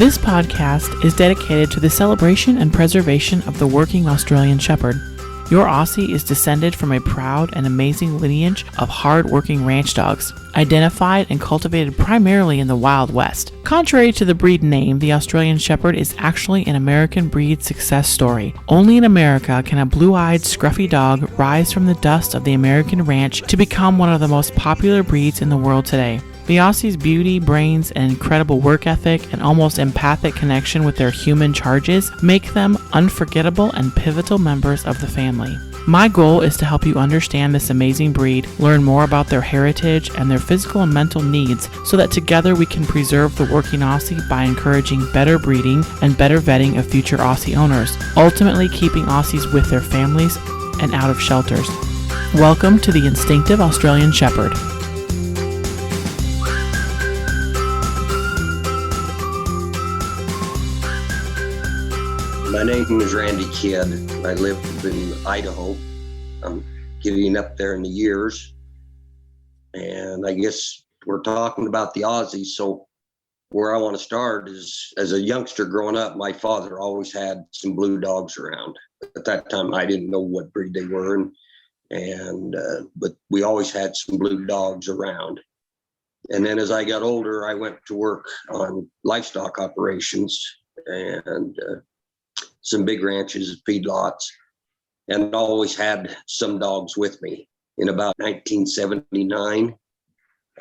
This podcast is dedicated to the celebration and preservation of the working Australian Shepherd. Your Aussie is descended from a proud and amazing lineage of hard-working ranch dogs, identified and cultivated primarily in the Wild West. Contrary to the breed name, the Australian Shepherd is actually an American breed success story. Only in America can a blue-eyed, scruffy dog rise from the dust of the American ranch to become one of the most popular breeds in the world today. The Aussie's beauty, brains, and incredible work ethic and almost empathic connection with their human charges make them unforgettable and pivotal members of the family. My goal is to help you understand this amazing breed, learn more about their heritage and their physical and mental needs so that together we can preserve the working Aussie by encouraging better breeding and better vetting of future Aussie owners, ultimately keeping Aussies with their families and out of shelters. Welcome to the Instinctive Australian Shepherd. My name is Randy Kidd. I live in Idaho. I'm getting up there in the years. And I guess we're talking about the Aussies. So where I want to start is, as a youngster growing up, my father always had some blue dogs around. At that time, I didn't know what breed they were. But we always had some blue dogs around. And then as I got older, I went to work on livestock operations and some big ranches, feedlots, and always had some dogs with me. In about 1979,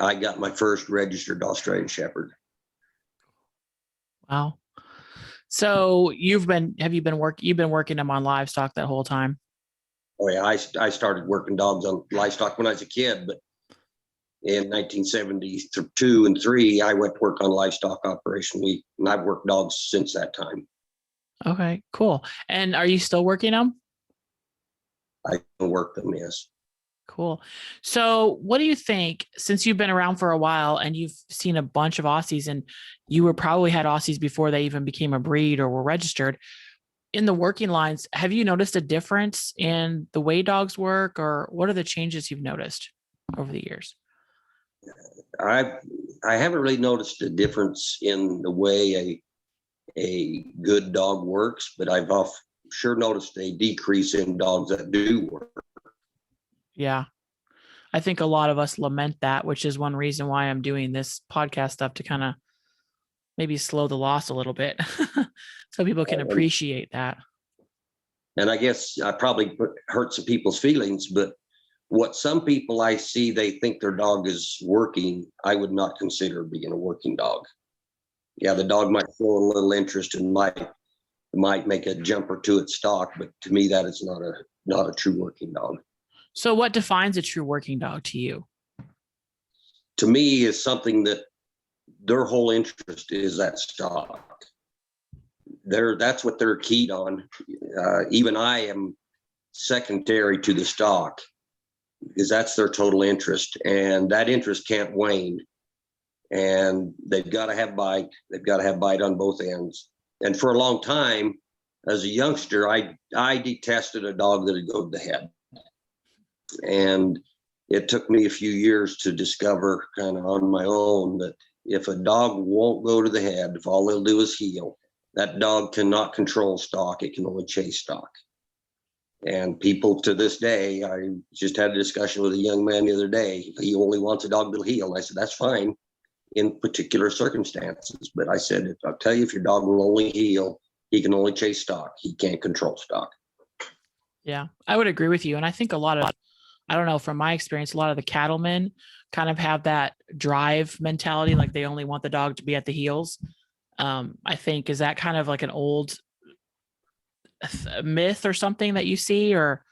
I got my first registered Australian Shepherd. Wow. So you've been working them on livestock that whole time? Oh yeah, I started working dogs on livestock when I was a kid, but in 1972 and 3, I went to work on livestock operation. And I've worked dogs since that time. Okay, cool. And are you still working them? I can work them, yes. Cool. So what do you think, since you've been around for a while and you've seen a bunch of Aussies and you were probably had Aussies before they even became a breed or were registered, in the working lines, have you noticed a difference in the way dogs work, or what are the changes you've noticed over the years? I haven't really noticed a difference in the way a good dog works, but I've sure noticed a decrease in dogs that do work. Yeah. I think a lot of us lament that, which is one reason why I'm doing this podcast stuff, to kind of maybe slow the loss a little bit so people can appreciate that. And I guess I probably hurt some people's feelings, but what some people I see, they think their dog is working, I would not consider being a working dog. Yeah, the dog might show a little interest and might make a jump or two at stock, but to me, that is not a true working dog. So what defines a true working dog to you? To me, is something that their whole interest is that stock. That's what they're keyed on. Even I am secondary to the stock because that's their total interest, and that interest can't wane. And they've got to have bite. They've got to have bite on both ends. And for a long time, as a youngster, I detested a dog that would go to the head. And it took me a few years to discover kind of on my own that if a dog won't go to the head, if all they'll do is heel, that dog cannot control stock. It can only chase stock. And people to this day, I just had a discussion with a young man the other day. He only wants a dog that'll heel. And I said, that's fine in particular circumstances. But I said, I'll tell you, if your dog will only heel, he can only chase stock. He can't control stock. Yeah, I would agree with you. And I think I don't know, from my experience, a lot of the cattlemen kind of have that drive mentality, like they only want the dog to be at the heels. I think, is that kind of like an old myth or something that you see? Or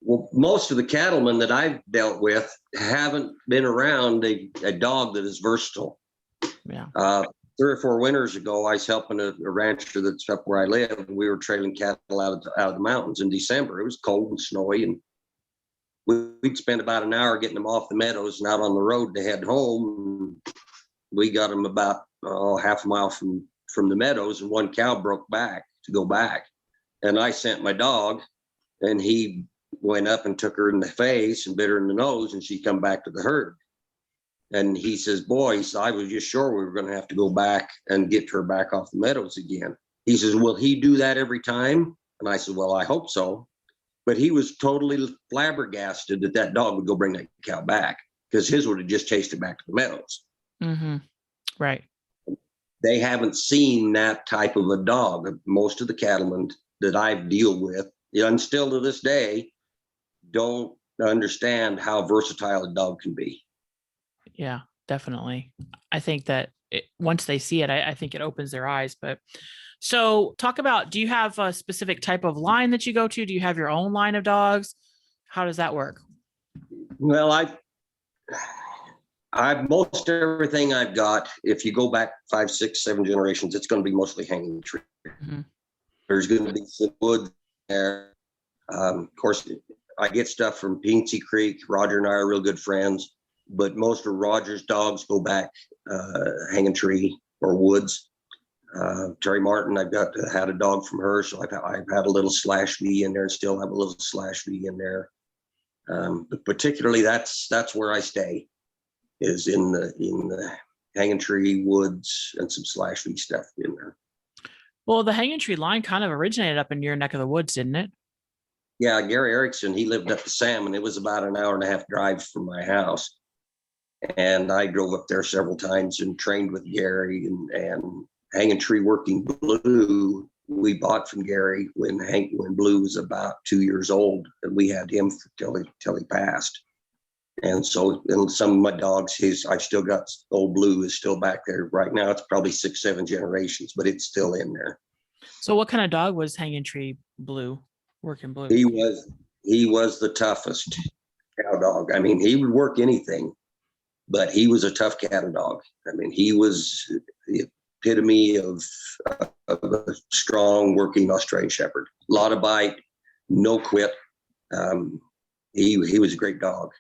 well, most of the cattlemen that I've dealt with haven't been around a dog that is versatile. Yeah. 3 or 4 winters ago, I was helping a rancher that's up where I live, and we were trailing cattle out of the mountains in December. It was cold and snowy, and we'd spend about an hour getting them off the meadows and out on the road to head home. We got them about half a mile from the meadows, and one cow broke back to go back. And I sent my dog, and he went up and took her in the face and bit her in the nose, and she come back to the herd. And he says, boys, I was just sure we were going to have to go back and get her back off the meadows again. He says, will he do that every time? And I said, well, I hope so. But he was totally flabbergasted that that dog would go bring that cow back, because his would have just chased it back to the meadows. Mm-hmm. Right. They haven't seen that type of a dog. Most of the cattlemen that I deal with, and still to this day, don't understand how versatile a dog can be. Yeah, definitely. I think that once they see it, I think it opens their eyes. But so talk about, do you have a specific type of line that you go to? Do you have your own line of dogs? How does that work? Well, I've most everything I've got, if you go back 5, 6, 7 generations, it's going to be mostly hanging tree. Mm-hmm. There's going to be some wood there. Of course, I get stuff from Peensy Creek. Roger and I are real good friends, but most of Roger's dogs go back hanging tree or woods. Terry Martin, I've had a dog from her, so I've had a little slash V in there, and still have a little slash V in there. But particularly, that's where I stay, is in the hanging tree woods and some slash V stuff in there. Well, the hanging tree line kind of originated up in your neck of the woods, didn't it? Yeah, Gary Erickson, he lived up the Salmon. It was about an hour and a half drive from my house. And I drove up there several times and trained with Gary, and Hanging Tree Working Blue, we bought from Gary when Blue was about 2 years old, and we had him till he passed. And so, and some of my dogs, I've still got old Blue is still back there right now. It's probably 6, 7 generations, but it's still in there. So what kind of dog was Hanging Tree Blue, Working Blue? He was the toughest cow dog. I mean, he would work anything, but he was a tough cattle dog. I mean, he was the epitome of a strong working Australian Shepherd. A lot of bite, no quit. He was a great dog.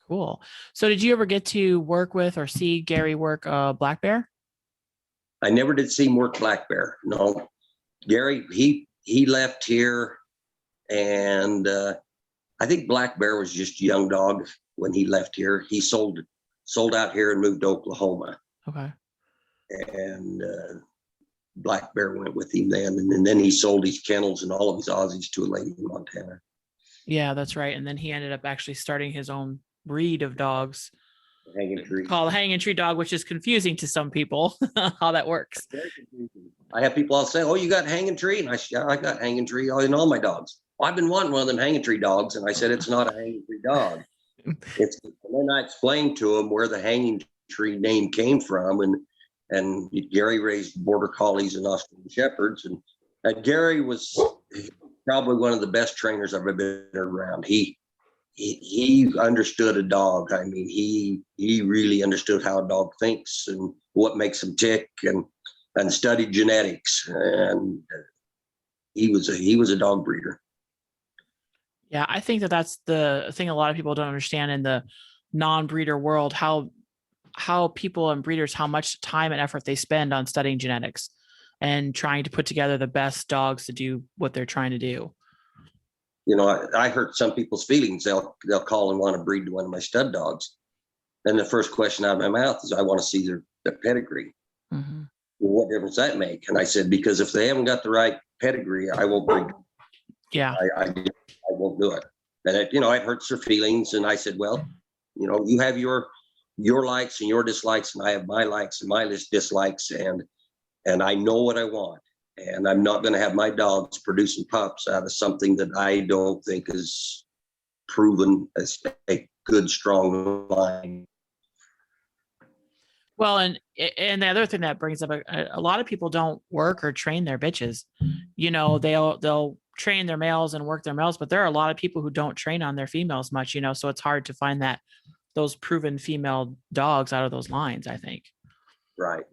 Cool. So did you ever get to work with or see Gary work Black Bear? I never did see him work Black Bear. No, Gary, he left here, and I think Black Bear was just a young dog when he left here. He sold out here and moved to Oklahoma. Okay. And Black Bear went with him then, and then he sold his kennels and all of his Aussies to a lady in Montana. Yeah, that's right. And then he ended up actually starting his own breed of dogs, called Hanging Tree Dog, which is confusing to some people how that works. I have people all say, "Oh, you got Hanging Tree?" And I said, "Yeah, I got Hanging Tree in all my dogs." Well, I've been wanting one of them Hanging Tree dogs, and I said, "It's not a Hanging Tree dog." And then I explained to him where the Hanging Tree name came from, and Gary raised border collies and Australian Shepherds, and Gary was probably one of the best trainers I've ever been around. He understood a dog. I mean, he really understood how a dog thinks and what makes him tick, and studied genetics. And he was a dog breeder. Yeah, I think that's the thing a lot of people don't understand in the non-breeder world, how people and breeders, how much time and effort they spend on studying genetics and trying to put together the best dogs to do what they're trying to do. You know, I hurt some people's feelings. They'll call and want to breed one of my stud dogs. And the first question out of my mouth is, I want to see their pedigree. Mm-hmm. Well, what difference does that make? And I said, because if they haven't got the right pedigree, I won't breed. Yeah. I won't do it. And it hurts their feelings. And I said, well, you have your likes and your dislikes, and I have my likes and my dislikes, and I know what I want. And I'm not going to have my dogs producing pups out of something that I don't think is proven as a good, strong line. Well, and the other thing that brings up, a lot of people don't work or train their bitches. They'll train their males and work their males, but there are a lot of people who don't train on their females much, so it's hard to find those proven female dogs out of those lines, I think. Right.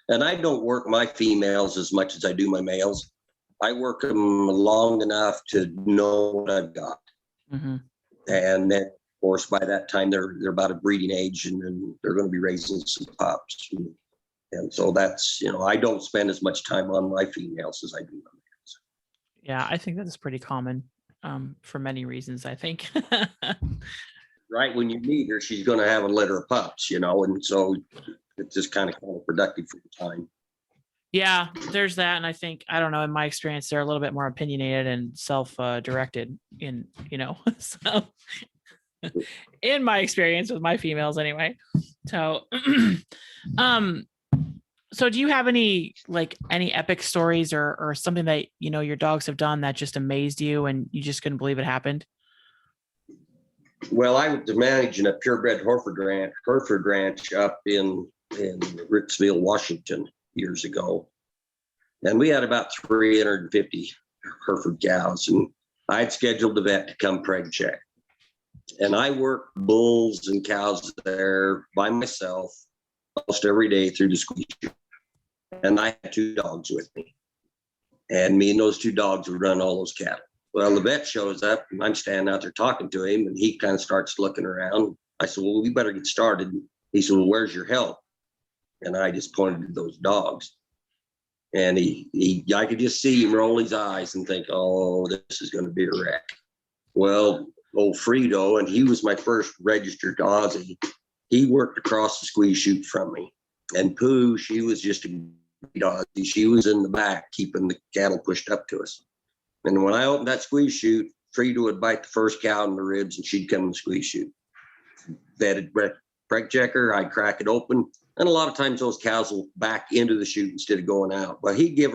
And I don't work my females as much as I do my males. I work them long enough to know what I've got. Mm-hmm. And then, of course, by that time, they're about a breeding age, and then they're going to be raising some pups. And so that's, I don't spend as much time on my females as I do my males. Yeah, I think that's pretty common for many reasons, I think. right when you meet her, she's going to have a litter of pups, you know, and so it's just kind of counterproductive for the time. Yeah, there's that. And I think, I don't know, in my experience, they're a little bit more opinionated and self-directed in, so in my experience with my females anyway. So, um, so do you have any epic stories or something that, your dogs have done that just amazed you and you just couldn't believe it happened? Well, I was managing a purebred Hereford ranch up in Ritzville, Washington years ago. And we had about 350 Hereford cows, and I'd scheduled the vet to come preg check. And I worked bulls and cows there by myself almost every day through the squeeze. And I had 2 dogs with me. And me and those 2 dogs would run all those cattle. Well, the vet shows up and I'm standing out there talking to him, and he kind of starts looking around. I said, well, we better get started. He said, well, where's your help? And I just pointed to those dogs. And I could just see him roll his eyes and think, oh, this is going to be a wreck. Well, old Frito, and he was my first registered Aussie, he worked across the squeeze chute from me. And Pooh, she was just a Aussie. She was in the back keeping the cattle pushed up to us. And when I opened that squeeze chute, Frida would bite the first cow in the ribs and she'd come in the squeeze chute. Vetted preg checker, I'd crack it open. And a lot of times those cows will back into the chute instead of going out. But he'd give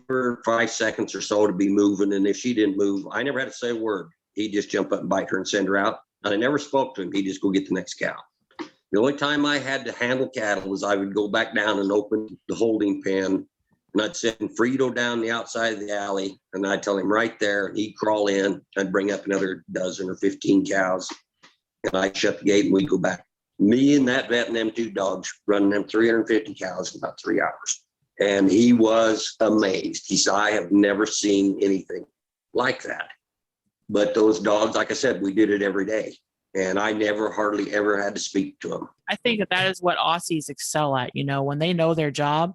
her 5 seconds or so to be moving. And if she didn't move, I never had to say a word. He'd just jump up and bite her and send her out. And I never spoke to him. He'd just go get the next cow. The only time I had to handle cattle was I would go back down and open the holding pen, and I'd send Frito down the outside of the alley, and I'd tell him right there, and he'd crawl in. I'd bring up another 12 or 15 cows, and I'd shut the gate and we'd go back. Me and that vet and them 2 dogs running them 350 cows in about 3 hours. And he was amazed. He said, I have never seen anything like that. But those dogs, like I said, we did it every day. And I never hardly ever had to speak to them. I think that is what Aussies excel at. When they know their job,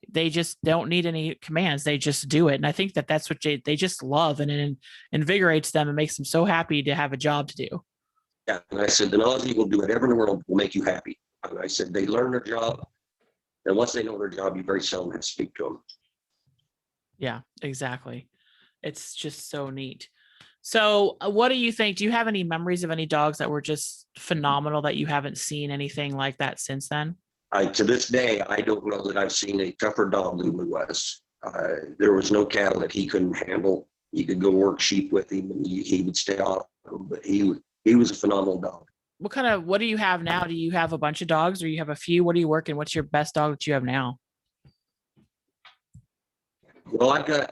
they just don't need any commands. They just do it. And I think that that's what they just love, and it invigorates them and makes them so happy to have a job to do. Yeah. And I said, an Aussie will do whatever in the world will make you happy. And I said, they learn their job. And once they know their job, you very seldom have to speak to them. Yeah, exactly. It's just so neat. So what do you think? Do you have any memories of any dogs that were just phenomenal that you haven't seen anything like that since then? To this day, I don't know that I've seen a tougher dog than Lou was. There was no cattle that he couldn't handle. You could go work sheep with him and he would stay off them, but he was a phenomenal dog. What do you have now? Do you have a bunch of dogs or you have a few? What are you working? What's your best dog that you have now? Well, I've got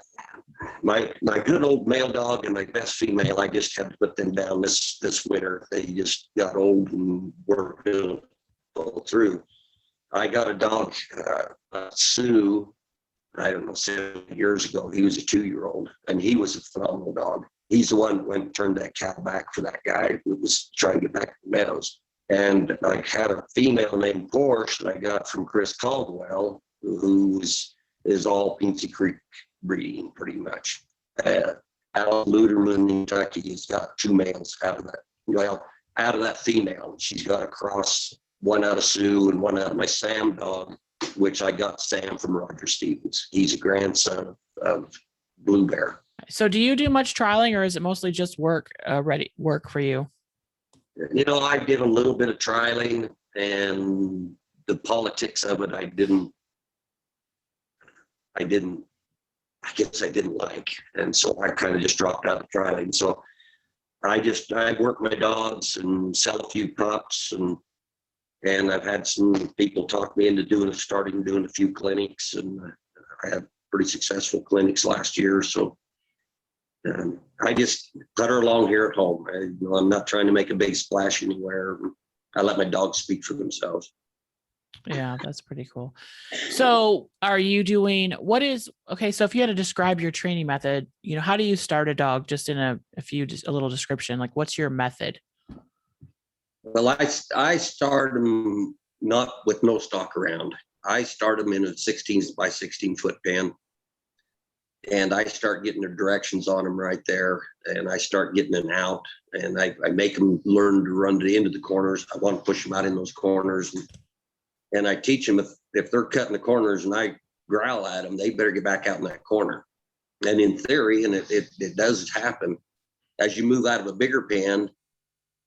my good old male dog and my best female. I just had to put them down this winter. They just got old and were all through. I got a dog, Sue, I don't know, 7 years ago. He was a 2-year-old, and he was a phenomenal dog. He's the one who went and turned that cow back for that guy who was trying to get back to the meadows. And I had a female named Porsche that I got from Chris Caldwell, who is all Pincy Creek breeding pretty much. Al Luderman in Jacque has got 2 males out of that female. She's got a cross, one out of Sue and one out of my Sam dog, which I got Sam from Roger Stevens. He's a grandson of Blue Bear. So do you do much trialing, or is it mostly just work for you? I did a little bit of trialing, and the politics of it, I guess I didn't like. And so I kind of just dropped out of trialing. So I work my dogs and sell a few pups, and I've had some people talk me into starting doing a few clinics, and I had pretty successful clinics last year. So I just cut her along here at home. I'm not trying to make a big splash anywhere. I let my dogs speak for themselves. Yeah, that's pretty cool. So are you doing, so if you had to describe your training method, how do you start a dog, just in a little description, like what's your method? Well, I start them not with no stock around. I start them in a 16 by 16 foot pen. and I start getting the directions on them right there, and I start getting them out, and I make them learn to run to the end of the corners. I want to push them out in those corners, and I teach them if they're cutting the corners and I growl at them, they better get back out in that corner. And in theory, and it does happen, as you move out of a bigger pen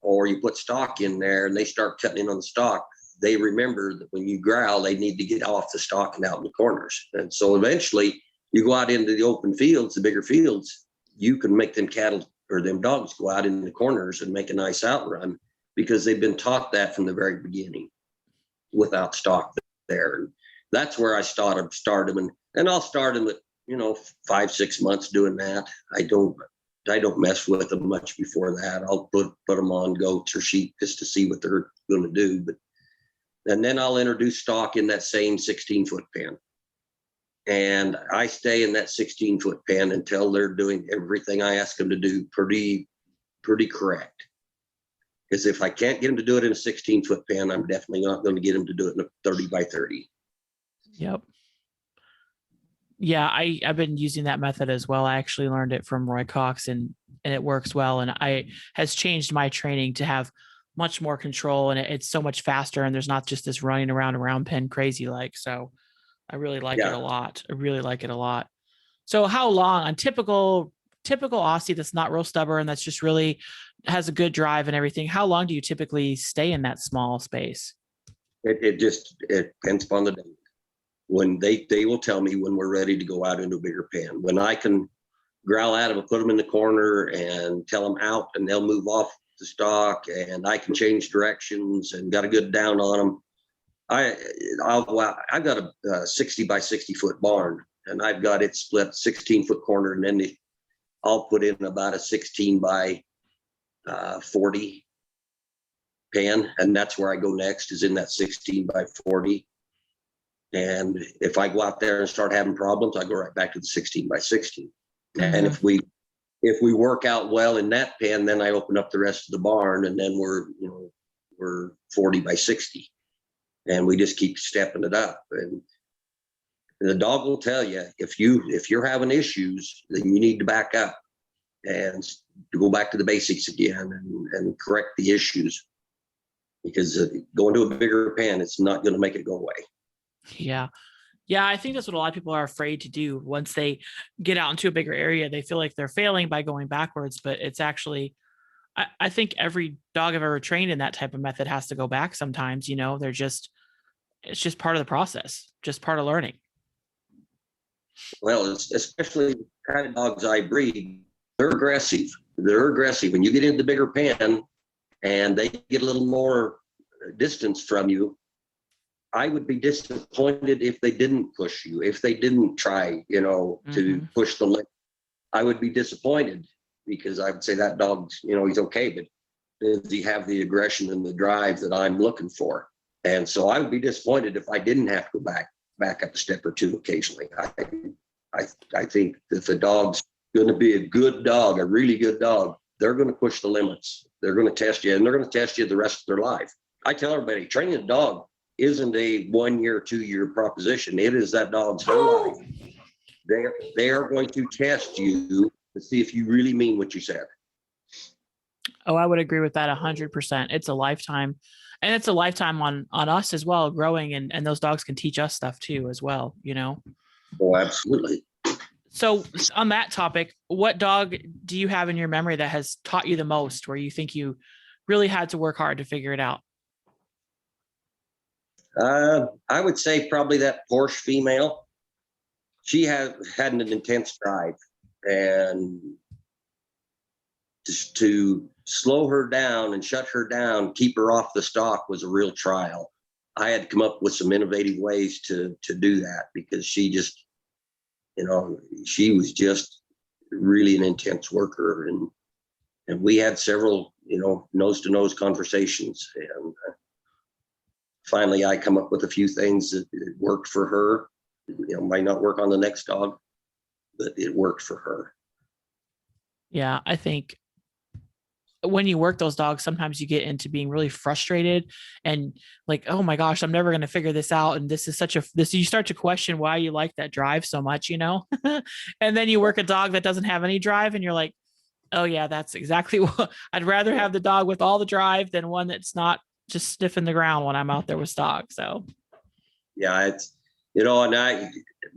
or you put stock in there and they start cutting in on the stock, they remember that when you growl, they need to get off the stock and out in the corners. And so eventually you go out into the open fields, the bigger fields, you can make them cattle or them dogs go out in the corners and make a nice outrun because they've been taught that from the very beginning without stock there. And that's where I start them. And I'll start them at, 5-6 months doing that. I don't mess with them much before that. I'll put them on goats or sheep just to see what they're going to do. And then I'll introduce stock in that same 16-foot pen. And I stay in that 16-foot pen until they're doing everything I ask them to do pretty correct. Because if I can't get them to do it in a 16-foot pen, I'm definitely not going to get them to do it in a 30 by 30. Yep. Yeah, I've been using that method as well. I actually learned it from Roy Cox, and it works well. And I has changed my training to have much more control, and it's so much faster. And there's not just this running around pen crazy like. So I really like it a lot. I really like it a lot. So how long on typical Aussie that's not real stubborn, that's just really has a good drive and everything? How long do you typically stay in that small space? It depends upon the day. When they will tell me when we're ready to go out into a bigger pen. When I can growl at them and put them in the corner and tell them out, and they'll move off the stock, and I can change directions and got a good down on them. I've got a 60 by 60 foot barn, and I've got it split 16-foot corner, and then I'll put in about a 16 by 40 pen, and that's where I go next, is in that 16 by 40. And if I go out there and start having problems, I go right back to the 16 by 16. Mm-hmm. And if we work out well in that pen, then I open up the rest of the barn, and then we're 40 by 60, and we just keep stepping it up. And the dog will tell you if you're having issues, then you need to back up and to go back to the basics again and correct the issues, because going to a bigger pen, it's not going to make it go away. Yeah. Yeah. I think that's what a lot of people are afraid to do. Once they get out into a bigger area, they feel like they're failing by going backwards, but it's actually, I think every dog I've ever trained in that type of method has to go back sometimes. It's just part of the process, just part of learning. Well, especially the kind of dogs I breed, they're aggressive. When you get into the bigger pen and they get a little more distance from you, I would be disappointed if they didn't push you, if they didn't try, to push the limit. I would be disappointed, because I would say that dog's, he's okay, but does he have the aggression and the drive that I'm looking for? And so I would be disappointed if I didn't have to go back up a step or two occasionally. I think if the dog's going to be a good dog, a really good dog, they're going to push the limits. They're going to test you, and they're going to test you the rest of their life. I tell everybody, training a dog isn't a 1 year, 2 year proposition. It is that dog's whole life. They are going to test you to see if you really mean what you said. Oh, I would agree with that 100%. It's a lifetime, and it's a lifetime on us as well, growing, and those dogs can teach us stuff too, as well, Oh, absolutely. So on that topic, what dog do you have in your memory that has taught you the most, where you think you really had to work hard to figure it out? I would say probably that Porsche female. She had an intense drive, and just to slow her down and shut her down, keep her off the stock, was a real trial. I had to come up with some innovative ways to do that, because she just, she was just really an intense worker, and we had several, nose to nose conversations, and finally I come up with a few things that worked for her. Might not work on the next dog, but it worked for her. Yeah, I think when you work those dogs, sometimes you get into being really frustrated and like, oh my gosh, I'm never going to figure this out. And this is you start to question why you like that drive so much, and then you work a dog that doesn't have any drive and you're like, oh yeah, that's exactly what I'd rather have, the dog with all the drive than one that's not just sniffing the ground when I'm out there with stock. So yeah, it's, and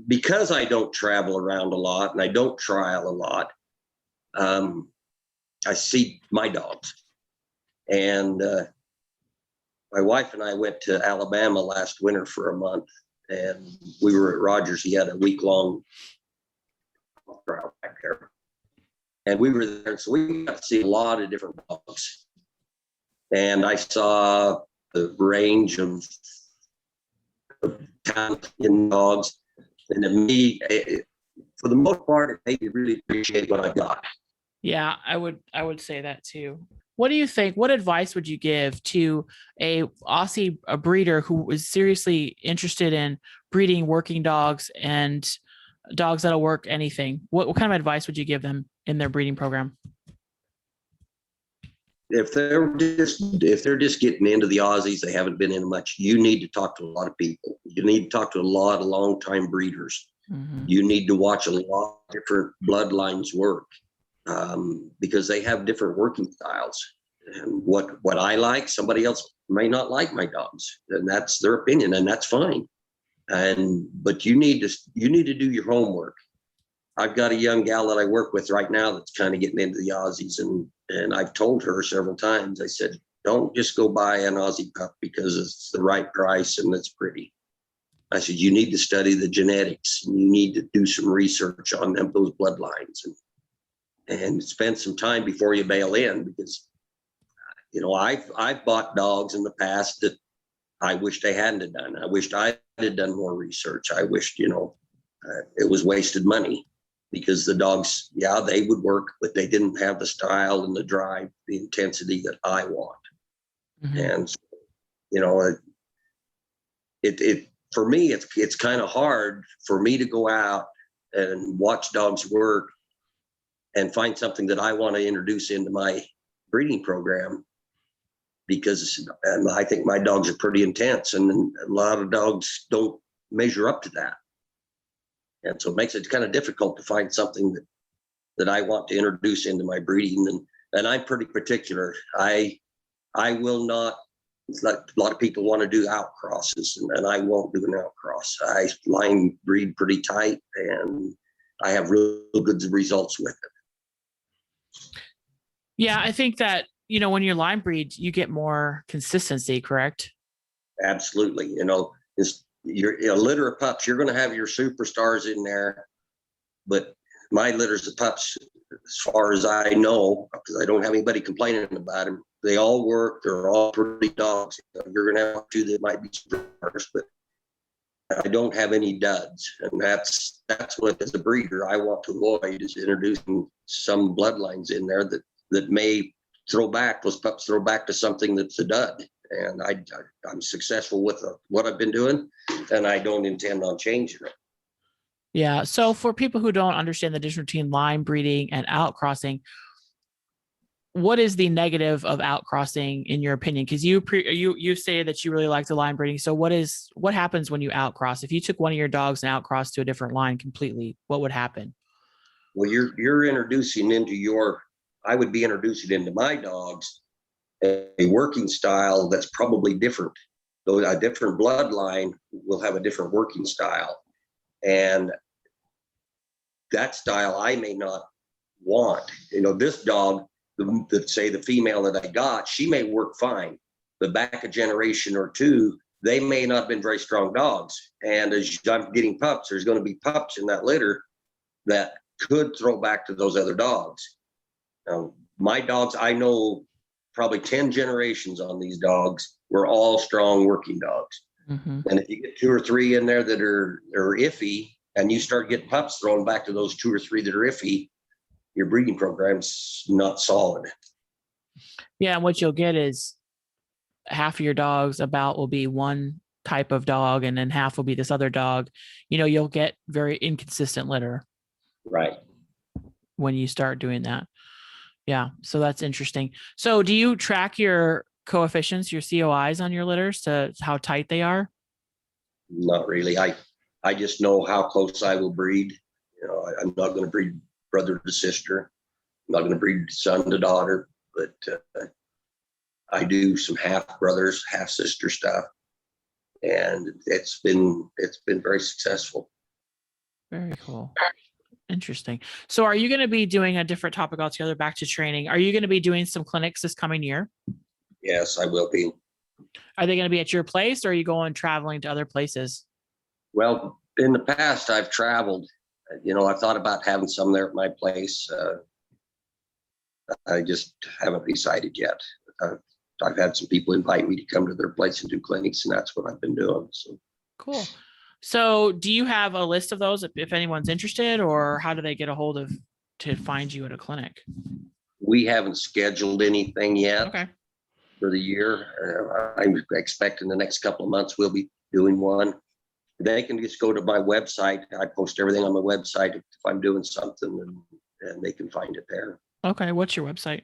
because I don't travel around a lot and I don't trial a lot, I see my dogs. And my wife and I went to Alabama last winter for a month, and we were at Rogers. He had a week-long trial back there. And we were there, so we got to see a lot of different dogs. And I saw the range of talent in dogs. And to me, for the most part, it made me really appreciate what I got. yeah, I would say that too. What do you think? What advice would you give to a Aussie breeder who is seriously interested in breeding working dogs and dogs that'll work anything? What kind of advice would you give them in their breeding program? If they're just getting into the Aussies, they haven't been in much, you need to talk to a lot of people. You need to talk to a lot of long-time breeders. Mm-hmm. You need to watch a lot of different bloodlines work, because they have different working styles. And what I like, somebody else may not like my dogs, and that's their opinion, and that's fine. But you need to do your homework. I've got a young gal that I work with right now that's kind of getting into the Aussies, and I've told her several times, I said, don't just go buy an Aussie pup because it's the right price and it's pretty. I said, you need to study the genetics, and you need to do some research on those bloodlines, and spend some time before you bail in, because I've bought dogs in the past that I wished I hadn't have done. I wished I had done more research. I wished it was wasted money, because the dogs, yeah, they would work, but they didn't have the style and the drive, the intensity that I want. Mm-hmm. And it for me, it's kind of hard for me to go out and watch dogs work and find something that I want to introduce into my breeding program, because I think my dogs are pretty intense, and a lot of dogs don't measure up to that. And so it makes it kind of difficult to find something that I want to introduce into my breeding. And I'm pretty particular. I will not, it's like a lot of people want to do outcrosses, and I won't do an outcross. I line breed pretty tight, and I have real good results with it. Yeah, I think that, when you're line breed, you get more consistency, correct? Absolutely. You're a litter of pups, you're going to have your superstars in there, but my litters of pups, as far as I know, because I don't have anybody complaining about them, they all work. They're all pretty dogs. You're going to have two that might be superstars, but I don't have any duds, and that's what, as a breeder, I want to avoid, is introducing some bloodlines in there that may those pups throw back to something that's a dud. And I'm successful with what I've been doing, and I don't intend on changing it. Yeah. So for people who don't understand the difference between line breeding and outcrossing, what is the negative of outcrossing in your opinion? Because you say that you really like the line breeding. So what happens when you outcross? If you took one of your dogs and outcrossed to a different line completely, what would happen? Well, you're introducing I would be introducing into my dogs a working style that's probably different. Though a different bloodline will have a different working style, and that style I may not want. This dog, say the female that I got, she may work fine, but back a generation or two, they may not have been very strong dogs. And as I'm getting pups, there's going to be pups in that litter that could throw back to those other dogs. Now, my dogs, I know probably 10 generations on these dogs were all strong working dogs. Mm-hmm. And if you get 2 or 3 in there that are iffy, and you start getting pups thrown back to those 2 or 3 that are iffy, your breeding program's not solid. Yeah, and what you'll get is half of your dogs about will be one type of dog, and then half will be this other dog. You'll get very inconsistent litter. Right. When you start doing that. Yeah. So that's interesting. So do you track your coefficients, your COIs on your litters to how tight they are? Not really. I just know how close I will breed. I'm not going to breed brother to sister. I'm not going to breed son to daughter, but I do some half brothers, half sister stuff, and it's been very successful. Very cool. Interesting. So are you going to be doing a different topic altogether, back to training? Are you going to be doing some clinics this coming year? Yes, I will be. Are they going to be at your place, or are you going traveling to other places? Well, in the past, I've traveled. I've thought about having some there at my place. I just haven't decided yet. I've had some people invite me to come to their place and do clinics, and that's what I've been doing. So Cool. So do you have a list of those if anyone's interested, or how do they get a hold of to find you at a clinic? we haven't scheduled anything yet Okay. for the year. I'm expecting the next couple of months we'll be doing one. They can just go to my website. I post everything on my website if I'm doing something, and they can find it there. Okay. What's your website?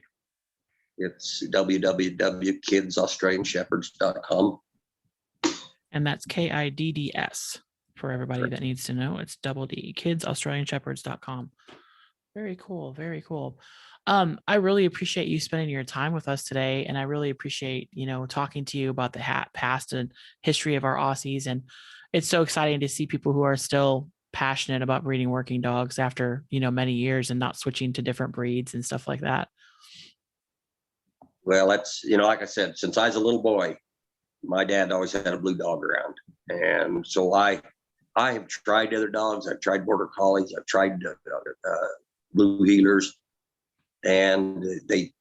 It's www.kidsaustralianshepherds.com. And that's KIDDS for everybody that needs to know. It's double D, kidsaustralianshepherds.com. Very cool. Very cool. I really appreciate you spending your time with us today. And I really appreciate, talking to you about the past and history of our Aussies. And it's so exciting to see people who are still passionate about breeding working dogs after, many years and not switching to different breeds and stuff like that. Well, that's, like I said, since I was a little boy, my dad always had a blue dog around. And so I have tried other dogs. I've tried border collies. I've tried blue heelers, and they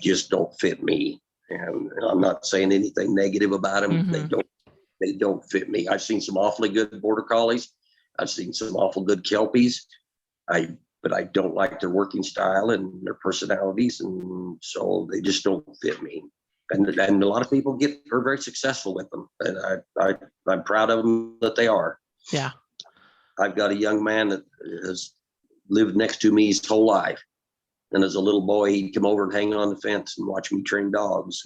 just don't fit me. And I'm not saying anything negative about them. Mm-hmm. They don't fit me. I've seen some awfully good border collies. I've seen some awful good kelpies. But I don't like their working style and their personalities, and so they just don't fit me. And a lot of people are very successful with them, and I'm proud of them that they are. Yeah. I've got a young man that has lived next to me his whole life, and as a little boy, he'd come over and hang on the fence and watch me train dogs.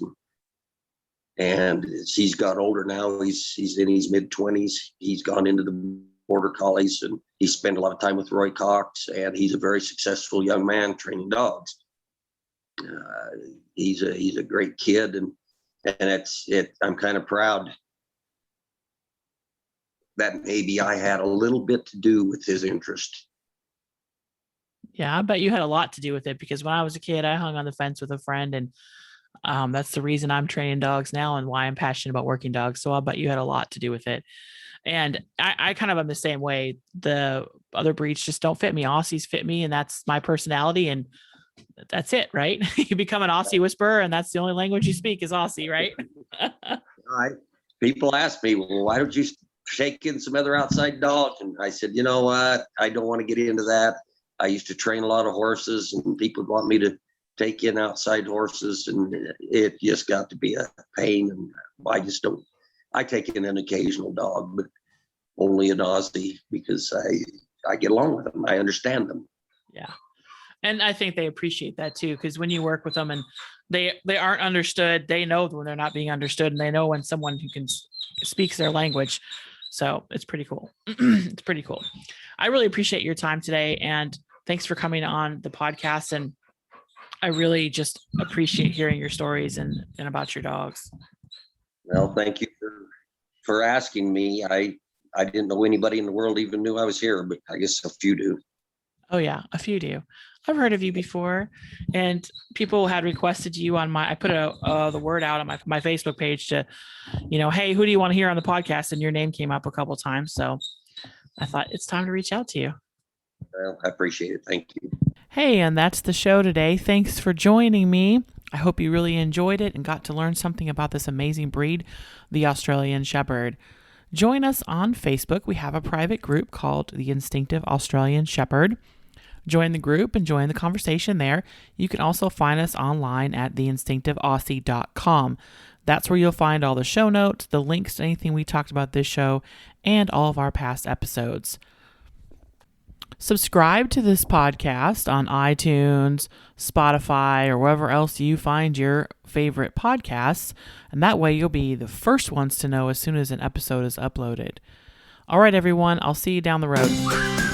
And as he's got older now, he's in his mid-20s. He's gone into the border collies, and he spent a lot of time with Roy Cox, and he's a very successful young man training dogs. He's a great kid, and I'm kind of proud that maybe I had a little bit to do with his interest. Yeah, I bet you had a lot to do with it, because when I was a kid, I hung on the fence with a friend, and that's the reason I'm training dogs now and why I'm passionate about working dogs. So I'll bet you had a lot to do with it. And I kind of am the same way. The other breeds just don't fit me. Aussies fit me, and that's my personality, and that's it, right? You become an Aussie whisperer, and that's the only language you speak is Aussie, right? People ask me, well, why don't you take in some other outside dogs? And I said, you know what? I don't want to get into that. I used to train a lot of horses, and people want me to take in outside horses, and it just got to be a pain. And I just don't. I take in an occasional dog, but only an Aussie, because I get along with them. I understand them. Yeah. And I think they appreciate that too, because when you work with them and they aren't understood, they know when they're not being understood, and they know when someone who speaks their language. So it's pretty cool. It's pretty cool. I really appreciate your time today, and thanks for coming on the podcast. And I really just appreciate hearing your stories and about your dogs. Well, thank you for asking me. I didn't know anybody in the world even knew I was here, but I guess a few do. Oh yeah, a few do. I've heard of you before, and people had requested you on I put the word out on my Facebook page to, hey, who do you want to hear on the podcast? And your name came up a couple of times. So I thought it's time to reach out to you. Well, I appreciate it. Thank you. Hey, and that's the show today. Thanks for joining me. I hope you really enjoyed it and got to learn something about this amazing breed, the Australian Shepherd. Join us on Facebook. We have a private group called the Instinctive Australian Shepherd. Join the group and join the conversation there. You can also find us online at theinstinctiveaussie.com. That's where you'll find all the show notes, the links to anything we talked about this show, and all of our past episodes. Subscribe to this podcast on iTunes, Spotify, or wherever else you find your favorite podcasts, and that way you'll be the first ones to know as soon as an episode is uploaded. All right, everyone, I'll see you down the road.